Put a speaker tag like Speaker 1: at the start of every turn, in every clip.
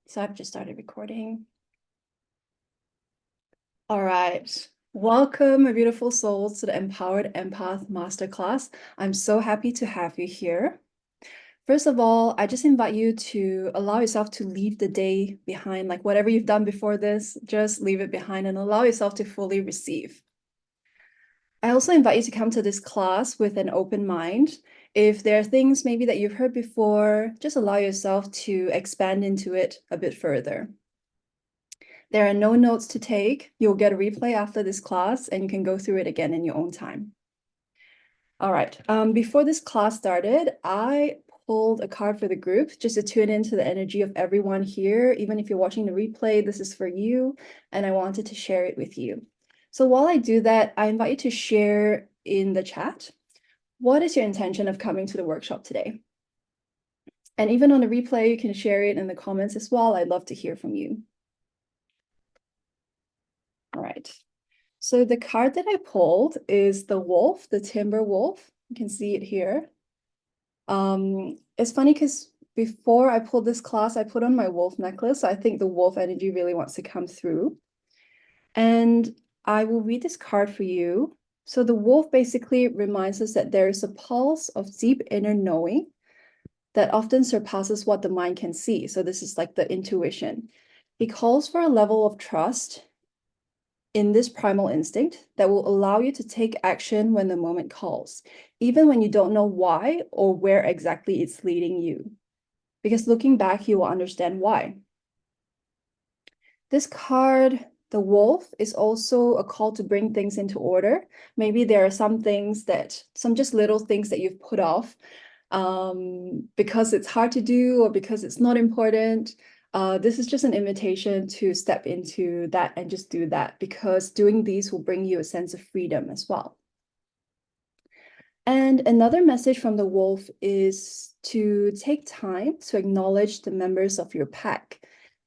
Speaker 1: So I've just started recording. All right. Welcome, my beautiful souls, to the Empowered Empath Masterclass. I'm so happy to have you here. First of all, I just invite you to allow yourself to leave the day behind, like whatever you've done before this, just leave it behind and allow yourself to fully receive. I also invite you to come to this class with an open mind. If there are things maybe that you've heard before, just allow yourself to expand into it a bit further. There are no notes to take. You'll get a replay after this class and you can go through it again in your own time. All right, before this class started, I pulled a card for the group just to tune into the energy of everyone here. Even if you're watching the replay, this is for you, and I wanted to share it with you. So while I do that, I invite you to share in the chat. What is your intention of coming to the workshop today? And even on the replay, you can share it in the comments as well. I'd love to hear from you. All right. So the card that I pulled is the wolf, the timber wolf. You can see it here. It's funny because before I pulled this class, I put on my wolf necklace. So I think the wolf energy really wants to come through. And I will read this card for you. So the wolf basically reminds us that there is a pulse of deep inner knowing that often surpasses what the mind can see. So this is like the intuition. It calls for a level of trust in this primal instinct that will allow you to take action when the moment calls, even when you don't know why or where exactly it's leading you. Because looking back, you will understand why. This card, the wolf, is also a call to bring things into order. Maybe there are some things some just little things that you've put off because it's hard to do or because it's not important. This is just an invitation to step into that and just do that, because doing these will bring you a sense of freedom as well. And another message from the wolf is to take time to acknowledge the members of your pack,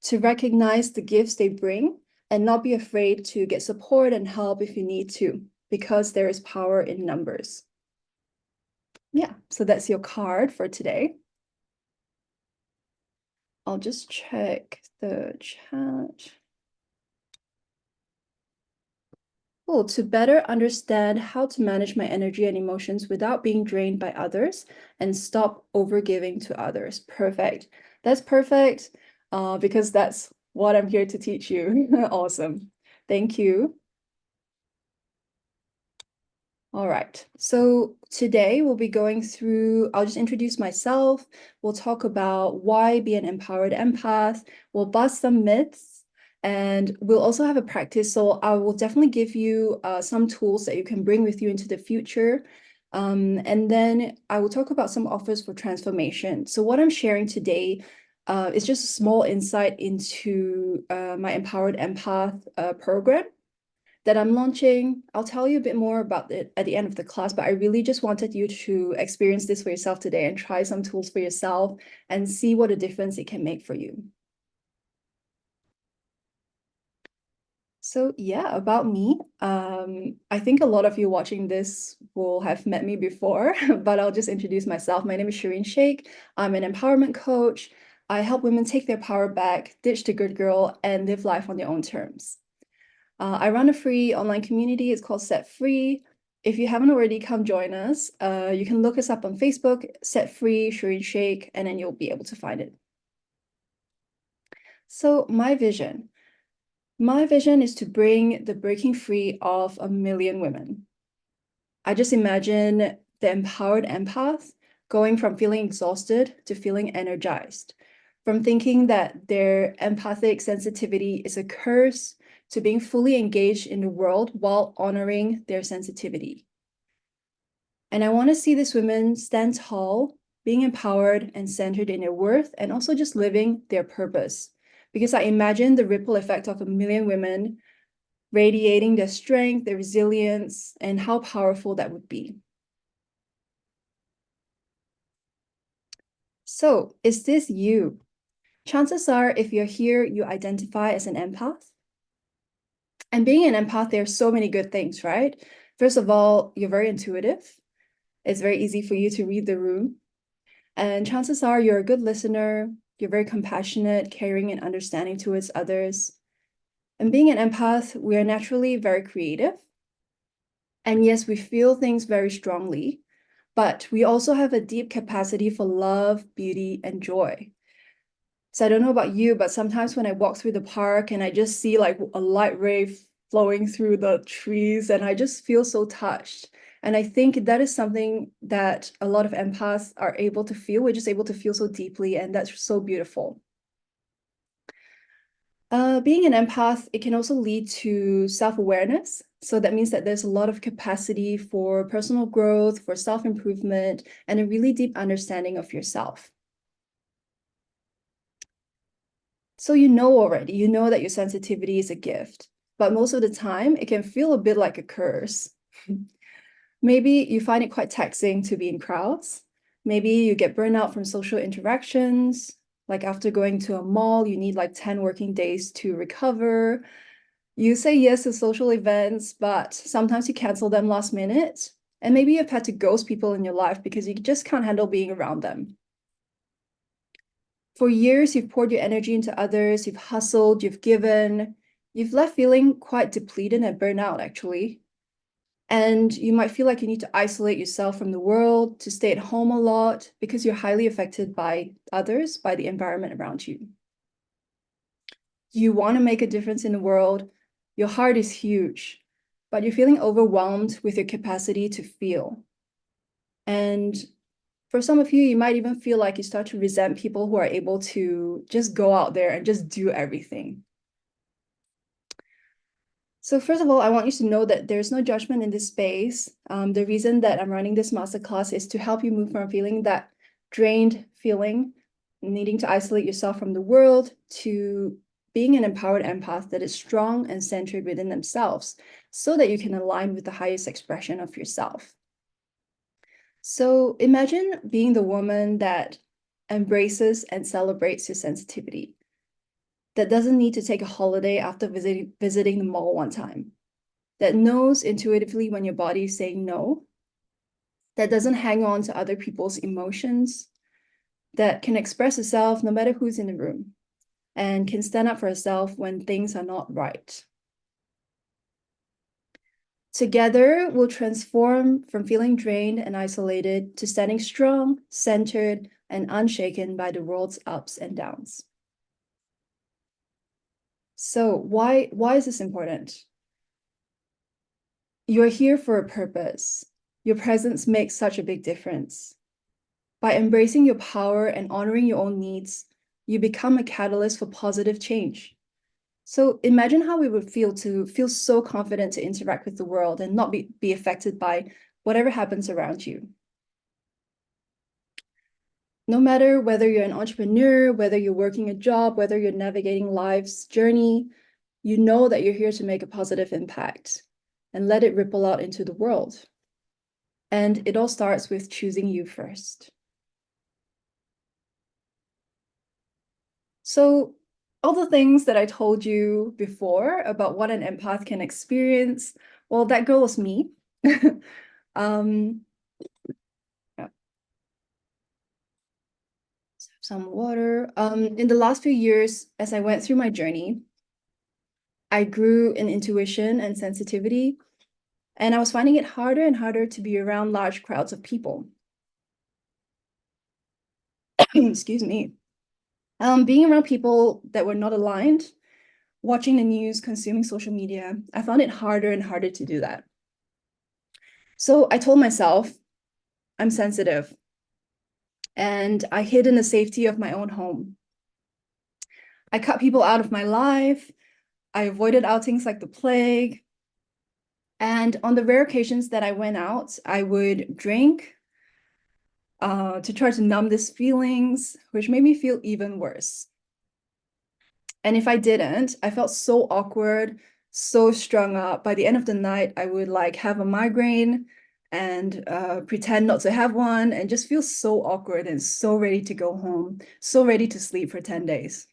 Speaker 1: to recognize the gifts they bring, and not be afraid to get support and help if you need to, because there is power in numbers. Yeah, so that's your card for today. I'll just check the chat. Cool. To better understand how to manage my energy and emotions without being drained by others and stop overgiving to others. Perfect. That's perfect because that's what I'm here to teach you. Awesome. Thank you. All right, so today we'll be going through, I'll just introduce myself. We'll talk about why be an empowered empath. We'll bust some myths, and we'll also have a practice. So I will definitely give you some tools that you can bring with you into the future. And then I will talk about some offers for transformation. So what I'm sharing today is just a small insight into my Empowered Empath program that I'm launching. I'll tell you a bit more about it at the end of the class, but I really just wanted you to experience this for yourself today and try some tools for yourself and see what a difference it can make for you. So yeah, about me. I think a lot of you watching this will have met me before, but I'll just introduce myself. My name is Sharin Shaik. I'm an empowerment coach. I help women take their power back, ditch the good girl, and live life on their own terms. I run a free online community. It's called Set Free. If you haven't already, come join us. You can look us up on Facebook, Set Free, Sharin Shaik, and then you'll be able to find it. So my vision is to bring the breaking free of 1 million women. I just imagine the empowered empath going from feeling exhausted to feeling energized, from thinking that their empathic sensitivity is a curse to being fully engaged in the world while honoring their sensitivity. And I want to see these women stand tall, being empowered and centered in their worth, and also just living their purpose. Because I imagine the ripple effect of 1 million women radiating their strength, their resilience, and how powerful that would be. So, is this you? Chances are, if you're here, you identify as an empath. And being an empath, there are so many good things, right? First of all, you're very intuitive. It's very easy for you to read the room. And chances are you're a good listener. You're very compassionate, caring, and understanding towards others. And being an empath, we are naturally very creative. And yes, we feel things very strongly, but we also have a deep capacity for love, beauty, and joy. So I don't know about you, but sometimes when I walk through the park and I just see like a light ray flowing through the trees, and I just feel so touched. And I think that is something that a lot of empaths are able to feel. We're just able to feel so deeply, and that's so beautiful. Being an empath, it can also lead to self-awareness. So that means that there's a lot of capacity for personal growth, for self-improvement, and a really deep understanding of yourself. So you know already, you know that your sensitivity is a gift, but most of the time it can feel a bit like a curse. Maybe you find it quite taxing to be in crowds. Maybe you get burned out from social interactions. Like after going to a mall, you need like 10 working days to recover. You say yes to social events, but sometimes you cancel them last minute. And maybe you've had to ghost people in your life because you just can't handle being around them. For years, you've poured your energy into others, you've hustled, you've given, you've left feeling quite depleted and burnt out, actually. And you might feel like you need to isolate yourself from the world, to stay at home a lot, because you're highly affected by others, by the environment around you. You want to make a difference in the world, your heart is huge, but you're feeling overwhelmed with your capacity to feel. And for some of you, you might even feel like you start to resent people who are able to just go out there and just do everything. So first of all, I want you to know that there's no judgment in this space. The reason that I'm running this masterclass is to help you move from feeling that drained feeling, needing to isolate yourself from the world, to being an empowered empath that is strong and centered within themselves so that you can align with the highest expression of yourself. So imagine being the woman that embraces and celebrates your sensitivity, that doesn't need to take a holiday after visiting the mall one time, that knows intuitively when your body is saying no, that doesn't hang on to other people's emotions, that can express herself no matter who's in the room, and can stand up for herself when things are not right. Together, we'll transform from feeling drained and isolated to standing strong, centered, and unshaken by the world's ups and downs. So why is this important? You're here for a purpose. Your presence makes such a big difference. By embracing your power and honoring your own needs, you become a catalyst for positive change. So imagine how it would feel to feel so confident to interact with the world and not be affected by whatever happens around you. No matter whether you're an entrepreneur, whether you're working a job, whether you're navigating life's journey, you know that you're here to make a positive impact and let it ripple out into the world. And it all starts with choosing you first. So all the things that I told you before about what an empath can experience, well, that girl is me. um, yeah, some water. In the last few years, as I went through my journey, I grew in intuition and sensitivity, and I was finding it harder and harder to be around large crowds of people. Excuse me. Being around people that were not aligned, watching the news, consuming social media, I found it harder and harder to do that. So I told myself, I'm sensitive, and I hid in the safety of my own home. I cut people out of my life. I avoided outings like the plague. And on the rare occasions that I went out, I would drink to try to numb these feelings, which made me feel even worse. And if I didn't, I felt so awkward, so strung up. By the end of the night, I would like have a migraine and pretend not to have one and just feel so awkward and so ready to go home, so ready to sleep for 10 days.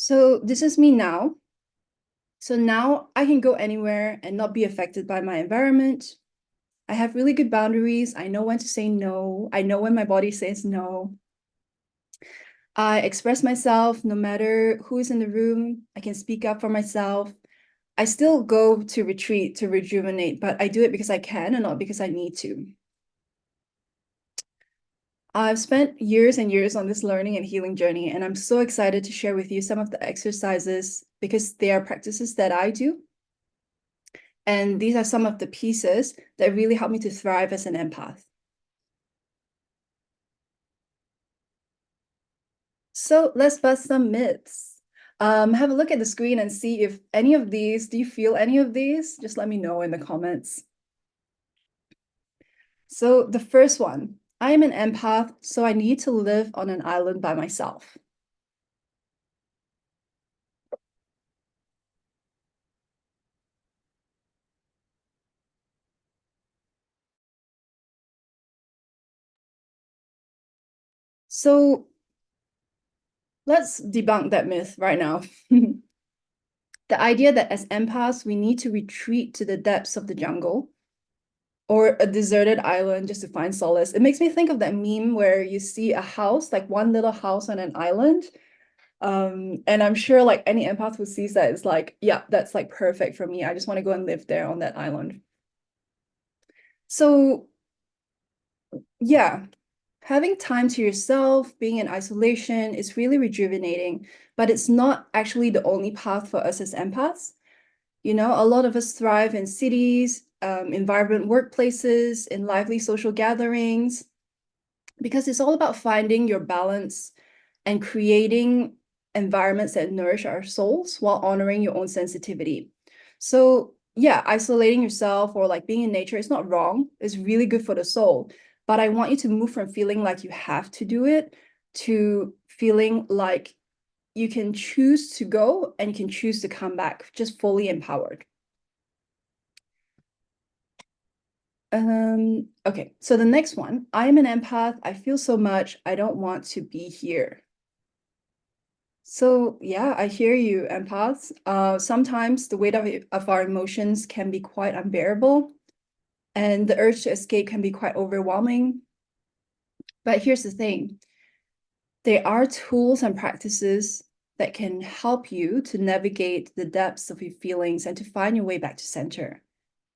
Speaker 1: So this is me now. So now I can go anywhere and not be affected by my environment. I have really good boundaries. I know when to say no. I know when my body says no. I express myself no matter who is in the room. I can speak up for myself. I still go to retreat to rejuvenate, but I do it because I can and not because I need to. I've spent years and years on this learning and healing journey, and I'm so excited to share with you some of the exercises because they are practices that I do. And these are some of the pieces that really help me to thrive as an empath. So let's bust some myths. Have a look at the screen and see if any of these, do you feel any of these? Just let me know in the comments. So the first one, I am an empath, so I need to live on an island by myself. So let's debunk that myth right now. The idea that as empaths, we need to retreat to the depths of the jungle or a deserted island just to find solace. It makes me think of that meme where you see a house, like one little house on an island. And I'm sure like any empath who sees that is like, yeah, that's like perfect for me. I just want to go and live there on that island. So yeah, having time to yourself, being in isolation is really rejuvenating, but it's not actually the only path for us as empaths. You know, a lot of us thrive in cities, in vibrant workplaces, in lively social gatherings, because it's all about finding your balance and creating environments that nourish our souls while honoring your own sensitivity. So yeah, isolating yourself or like being in nature is not wrong. It's really good for the soul. But I want you to move from feeling like you have to do it to feeling like you can choose to go and you can choose to come back just fully empowered. Okay, so the next one, I'm an empath. I feel so much. I don't want to be here. So yeah, I hear you, empaths. Sometimes the weight of our emotions can be quite unbearable, and the urge to escape can be quite overwhelming. But here's the thing, there are tools and practices that can help you to navigate the depths of your feelings and to find your way back to center.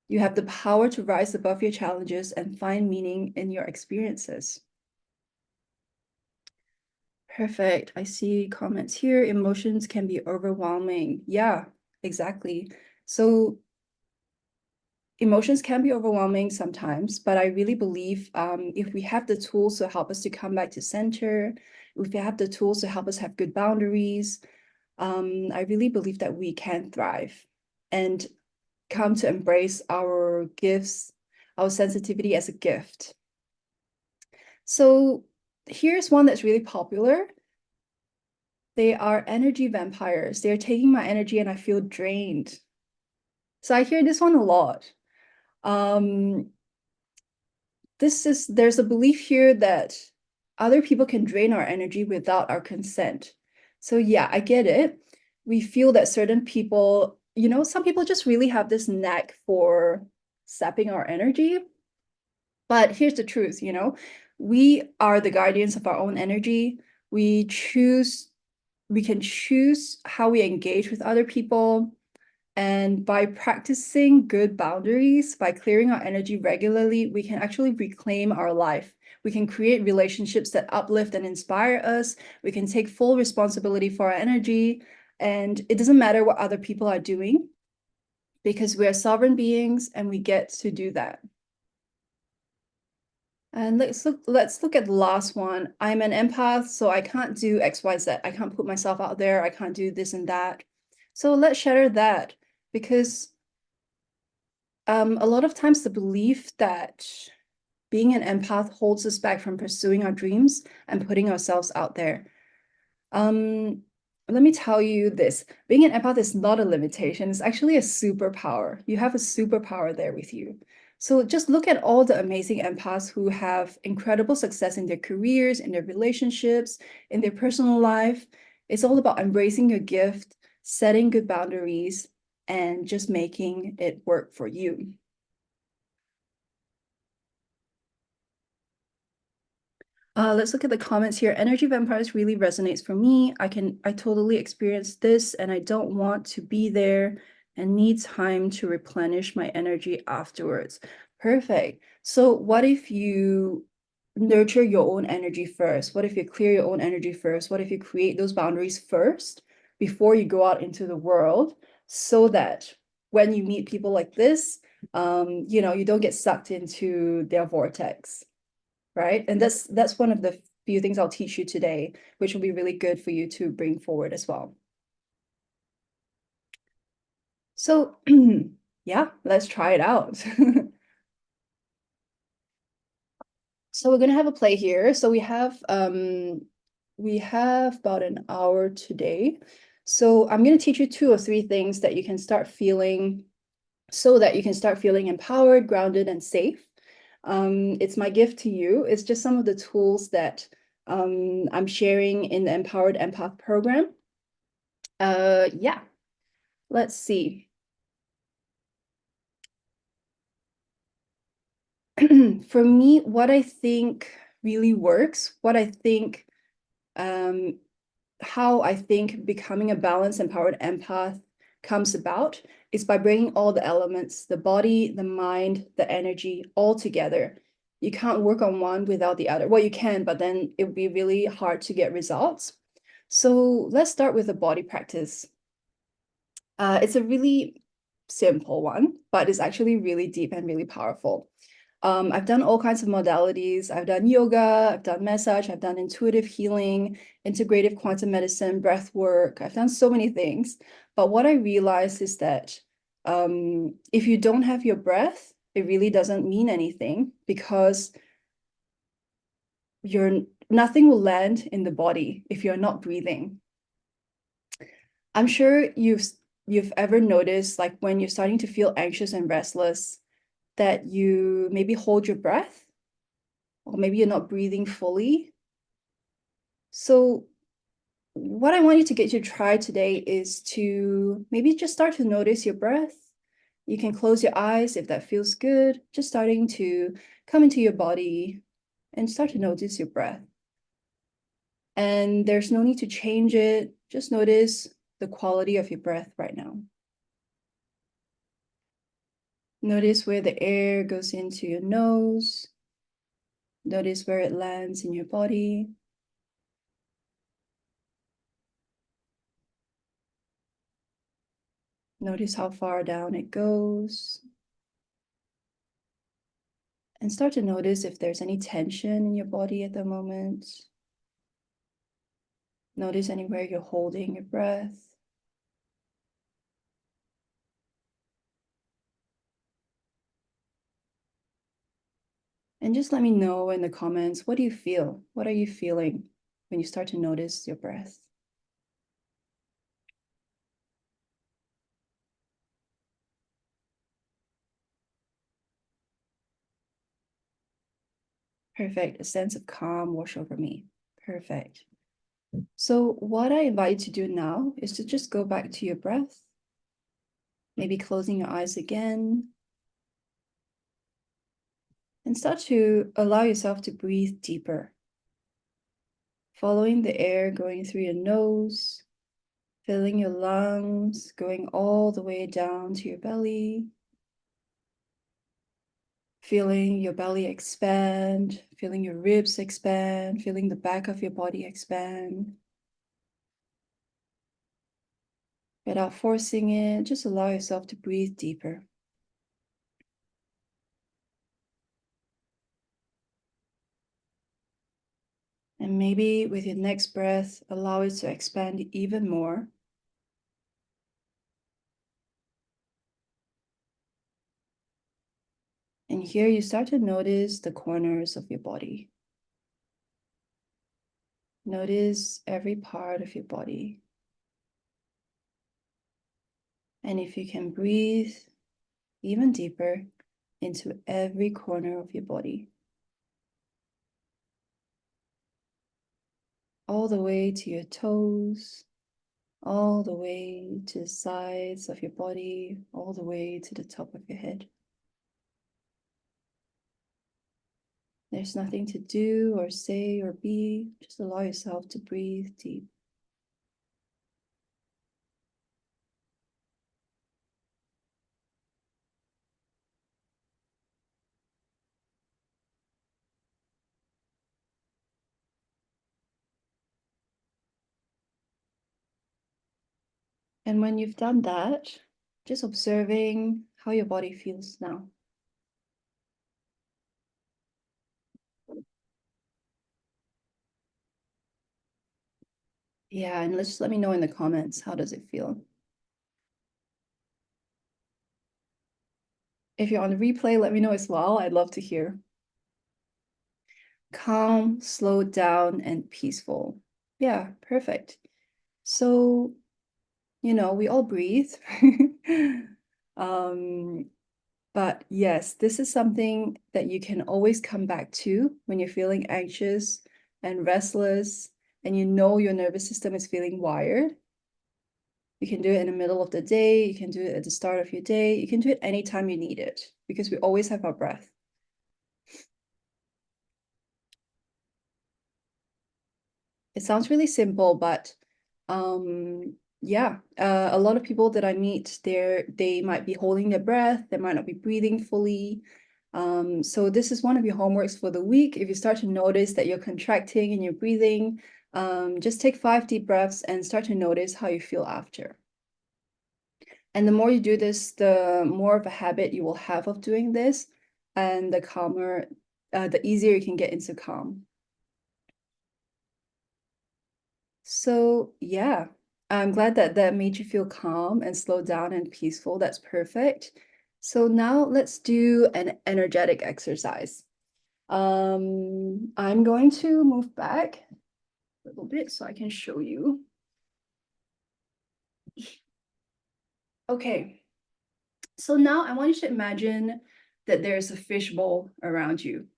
Speaker 1: You have the power to rise above your challenges and find meaning in your experiences. Perfect. I see comments here. Emotions can be overwhelming. Yeah, exactly. So emotions can be overwhelming sometimes, but I really believe if we have the tools to help us to come back to center, if we have the tools to help us have good boundaries, I really believe that we can thrive and come to embrace our gifts, our sensitivity as a gift. So here's one that's really popular. They are energy vampires. They're taking my energy and I feel drained. So I hear this one a lot. Um, there's a belief here that other people can drain our energy without our consent. So yeah, I get it. We feel that certain people, you know, some people just really have this knack for sapping our energy. But here's the truth, you know, we are the guardians of our own energy. We can choose how we engage with other people. And by practicing good boundaries, by clearing our energy regularly, we can actually reclaim our life. We can create relationships that uplift and inspire us. We can take full responsibility for our energy. And it doesn't matter what other people are doing because we are sovereign beings and we get to do that. And let's look at the last one. I'm an empath, so I can't do X, Y, Z. I can't put myself out there. I can't do this and that. So let's shatter that because a lot of times the belief that being an empath holds us back from pursuing our dreams and putting ourselves out there. Um, Let me tell you this, being an empath is not a limitation, it's actually a superpower. You have a superpower there with you. So just look at all the amazing empaths who have incredible success in their careers, in their relationships, in their personal life. It's all about embracing your gift, setting good boundaries, and just making it work for you. Let's look at the comments here. Energy vampires really resonates for me. I totally experience this and I don't want to be there and need time to replenish my energy afterwards. Perfect. So what if you nurture your own energy first? What if you clear your own energy first? What if you create those boundaries first before you go out into the world so that when you meet people like this, you don't get sucked into their vortex, right? And that's one of the few things I'll teach you today, which will be really good for you to bring forward as well. So yeah, let's try it out. So we're gonna have a play here. So we have about an hour today. So I'm gonna teach you 2 or 3 things that you can start feeling so that you can start feeling empowered, grounded, and safe. It's my gift to you. It's just some of the tools that I'm sharing in the Empowered Empath program. Yeah, let's see. For me, what I think really works, how I think becoming a balanced, empowered empath comes about is by bringing all the elements, the body, the mind, the energy, all together. You can't work on one without the other. Well, you can, but then it would be really hard to get results. So let's start with the body practice. It's a really simple one, but it's actually really deep and really powerful. I've done all kinds of modalities. I've done yoga, I've done massage, I've done intuitive healing, integrative quantum medicine, breath work. I've done so many things. But what I realized is that if you don't have your breath, it really doesn't mean anything because nothing will land in the body if you're not breathing. I'm sure you've ever noticed, like when you're starting to feel anxious and restless, that you maybe hold your breath, or maybe you're not breathing fully. So what I want you to get you to try today is to maybe just start to notice your breath. You can close your eyes if that feels good, just starting to come into your body and start to notice your breath. And there's no need to change it. Just notice the quality of your breath right now. Notice where the air goes into your nose. Notice where it lands in your body. Notice how far down it goes. And start to notice if there's any tension in your body at the moment. Notice anywhere you're holding your breath. And just let me know in the comments, what do you feel? What are you feeling when you start to notice your breath? Perfect. A sense of calm wash over me. Perfect. So what I invite you to do now is to just go back to your breath. Maybe closing your eyes again. And start to allow yourself to breathe deeper. Following the air going through your nose, filling your lungs, going all the way down to your belly. Feeling your belly expand, feeling your ribs expand, feeling the back of your body expand. Without forcing it, just allow yourself to breathe deeper. And maybe with your next breath, allow it to expand even more. And here you start to notice the corners of your body. Notice every part of your body. And if you can breathe even deeper into every corner of your body, all the way to your toes, all the way to the sides of your body, all the way to the top of your head. There's nothing to do or say or be. Just allow yourself to breathe deep. And when you've done that, just observing how your body feels now. Yeah, and just let me know in the comments, how does it feel? If you're on the replay, let me know as well. I'd love to hear. Calm, slowed down, and peaceful. Yeah, perfect. So, we all breathe. um, but yes, this is something that you can always come back to when you're feeling anxious and restless, and your nervous system is feeling wired. You can do it in the middle of the day, you can do it at the start of your day, you can do it anytime you need it, because we always have our breath. It sounds really simple, but yeah, a lot of people that I meet, they might be holding their breath, they might not be breathing fully. So this is one of your homeworks for the week. If you start to notice that you're contracting and you're breathing, just take 5 deep breaths and start to notice how you feel after. And the more you do this, the more of a habit you will have of doing this, and the easier you can get into calm. So yeah, I'm glad that that made you feel calm and slow down and peaceful. That's perfect. So now let's do an energetic exercise. I'm going to move back a little bit so I can show you. Okay, so now I want you to imagine that there's a fishbowl around you.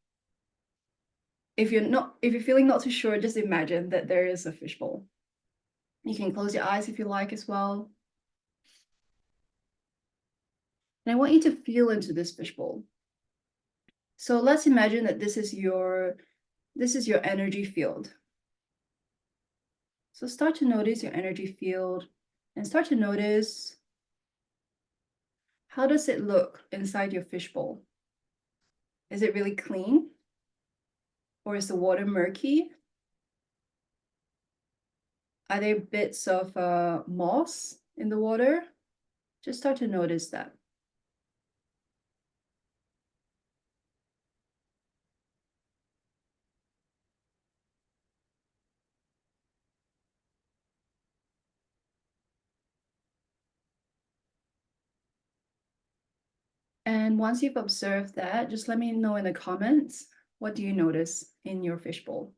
Speaker 1: If you're feeling not too sure, just imagine that there is a fishbowl. You can close your eyes if you like as well. And I want you to feel into this fishbowl. So let's imagine that this is your energy field. So start to notice your energy field and start to notice, how does it look inside your fishbowl? Is it really clean? Or is the water murky? Are there bits of moss in the water? Just start to notice that. And once you've observed that, just let me know in the comments, what do you notice in your fishbowl?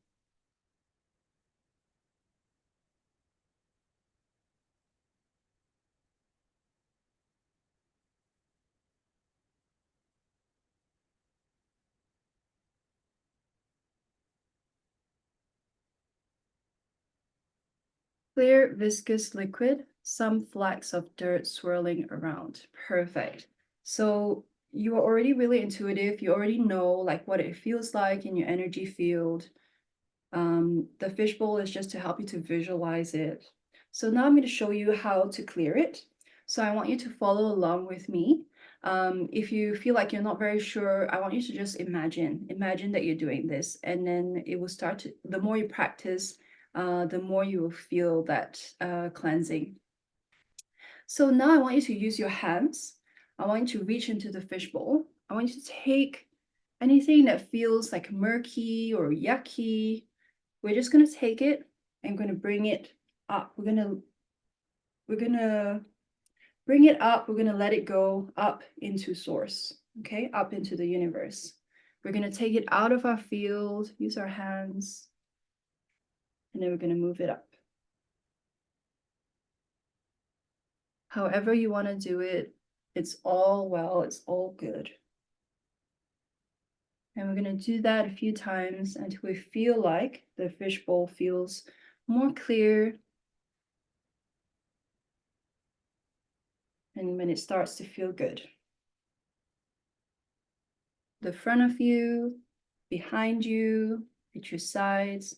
Speaker 1: Clear, viscous liquid, some flecks of dirt swirling around. Perfect. So you are already really intuitive. You already know like what it feels like in your energy field. The fishbowl is just to help you to visualize it. So now I'm going to show you how to clear it. So I want you to follow along with me. If you feel like you're not very sure, I want you to just imagine that you're doing this, and then it will start to, the more you practice, the more you will feel that cleansing. So now I want you to use your hands. I want you to reach into the fishbowl. I want you to take anything that feels like murky or yucky. We're just going to take it and going to bring it up. We're going to bring it up. We're going to let it go up into source. Okay, up into the universe. We're going to take it out of our field, use our hands, and then we're going to move it up. However you want to do it, it's all well, it's all good. And we're going to do that a few times until we feel like the fishbowl feels more clear, And when it starts to feel good. The front of you, behind you, at your sides,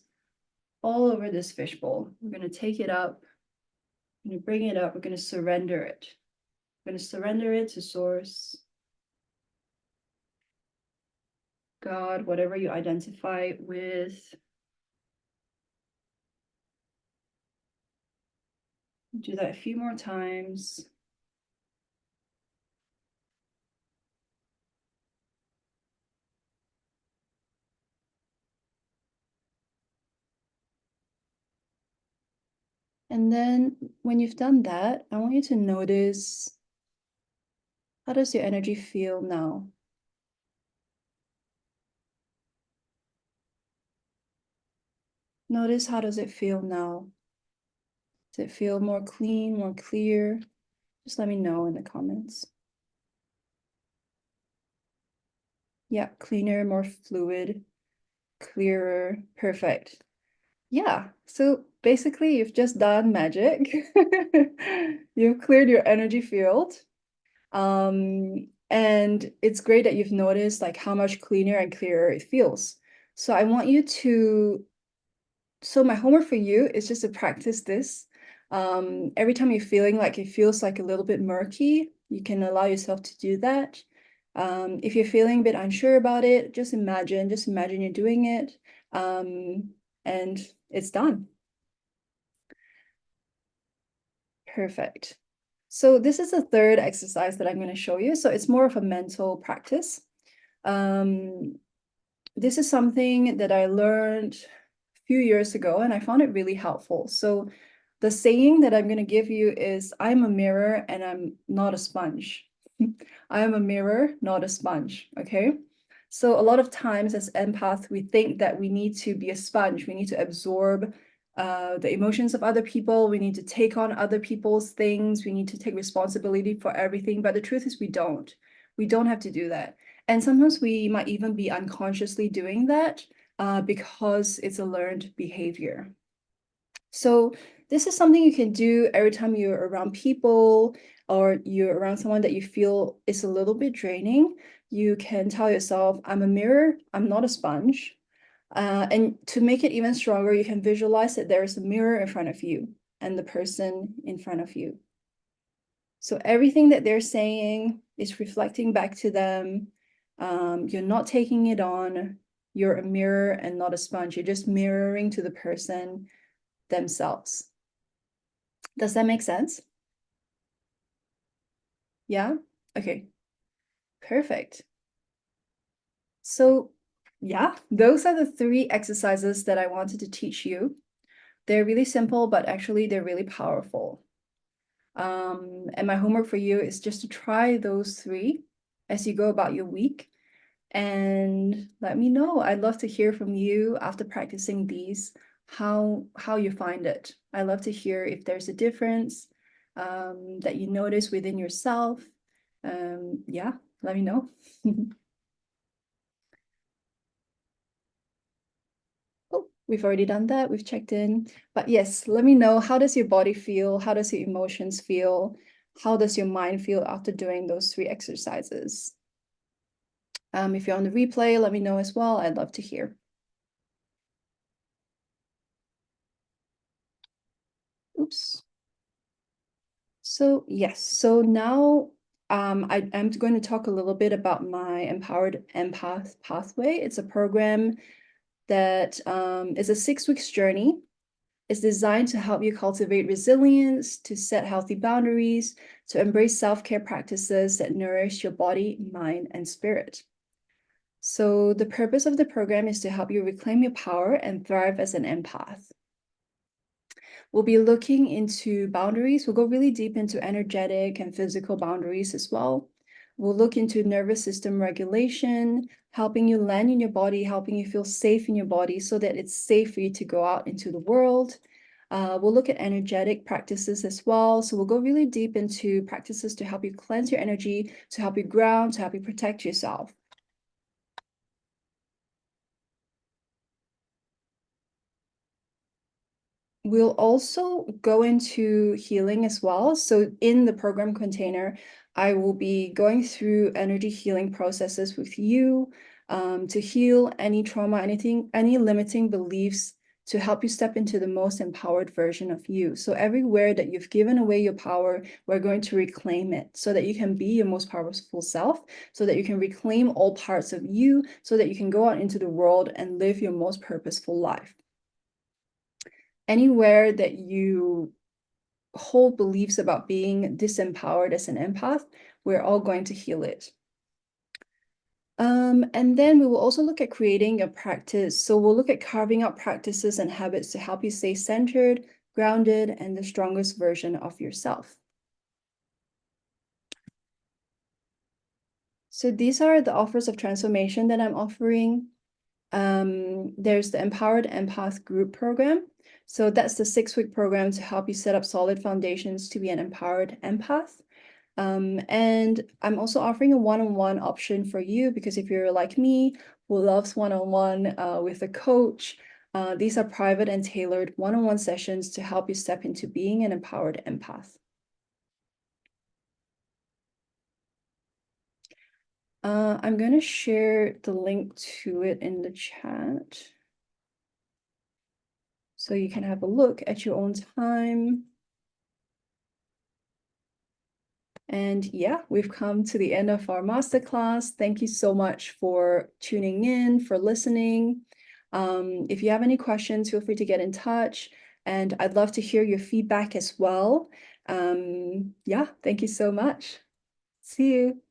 Speaker 1: all over this fishbowl. We're going to take it up. We're going to bring it up. We're going to surrender it. We're going to surrender it to Source, God, whatever you identify with. Do that a few more times. And then when you've done that, I want you to notice, how does your energy feel now? Notice, how does it feel now? Does it feel more clean, more clear? Just let me know in the comments. Yeah, cleaner, more fluid, clearer, perfect. Yeah, so basically you've just done magic. You've cleared your energy field. And it's great that you've noticed like how much cleaner and clearer it feels. So I want you to, so my homework for you is just to practice this. Every time you're feeling like it feels like a little bit murky, you can allow yourself to do that. If you're feeling a bit unsure about it, just imagine you're doing it, and it's done. Perfect. So this is the third exercise that I'm going to show you. So it's more of a mental practice. This is something that I learned a few years ago, and I found it really helpful. So the saying that I'm going to give you is, I'm a mirror and I'm not a sponge. I am a mirror, not a sponge, okay? So a lot of times as empath, we think that we need to be a sponge. We need to absorb the emotions of other people. We need to take on other people's things. We need to take responsibility for everything. But the truth is we don't. We don't have to do that. And sometimes we might even be unconsciously doing that because it's a learned behavior. So this is something you can do every time you're around people or you're around someone that you feel is a little bit draining. You can tell yourself, I'm a mirror, I'm not a sponge. And to make it even stronger, you can visualize that there is a mirror in front of you and the person in front of you. So everything that they're saying is reflecting back to them. You're not taking it on. You're a mirror and not a sponge. You're just mirroring to the person themselves. Does that make sense? Yeah? Okay, perfect. So yeah, those are the three exercises that I wanted to teach you. They're really simple, but actually they're really powerful. And my homework for you is just to try those three as you go about your week. And let me know. I'd love to hear from you after practicing these, how you find it. I love to hear if there's a difference that you notice within yourself. Yeah, let me know. Oh, we've already done that. We've checked in. But yes, let me know, how does your body feel? How does your emotions feel? How does your mind feel after doing those three exercises? If you're on the replay, let me know as well. I'd love to hear. Oops. So yes, so now I'm going to talk a little bit about my Empowered Empath Pathway. It's a program that is a 6 weeks journey. It's designed to help you cultivate resilience, to set healthy boundaries, to embrace self-care practices that nourish your body, mind, and spirit. So the purpose of the program is to help you reclaim your power and thrive as an empath. We'll be looking into boundaries. We'll go really deep into energetic and physical boundaries as well. We'll look into nervous system regulation, helping you land in your body, helping you feel safe in your body so that it's safe for you to go out into the world. We'll look at energetic practices as well. So we'll go really deep into practices to help you cleanse your energy, to help you ground, to help you protect yourself. We'll also go into healing as well. So in the program container, I will be going through energy healing processes with you to heal any trauma, any limiting beliefs to help you step into the most empowered version of you. So everywhere that you've given away your power, we're going to reclaim it so that you can be your most powerful self, so that you can reclaim all parts of you, so that you can go out into the world and live your most purposeful life. Anywhere that you hold beliefs about being disempowered as an empath, we're all going to heal it. And then we will also look at creating a practice. So we'll look at carving out practices and habits to help you stay centered, grounded, and the strongest version of yourself. So these are the offers of transformation that I'm offering. There's the Empowered Empath Group Program. So that's the 6-week program to help you set up solid foundations to be an empowered empath. And I'm also offering a one-on-one option for you because if you're like me, who loves one-on-one with a coach, these are private and tailored one-on-one sessions to help you step into being an empowered empath. I'm going to share the link to it in the chat so you can have a look at your own time. And yeah, we've come to the end of our masterclass. Thank you so much for tuning in, for listening. If you have any questions, feel free to get in touch. And I'd love to hear your feedback as well. Yeah, thank you so much. See you.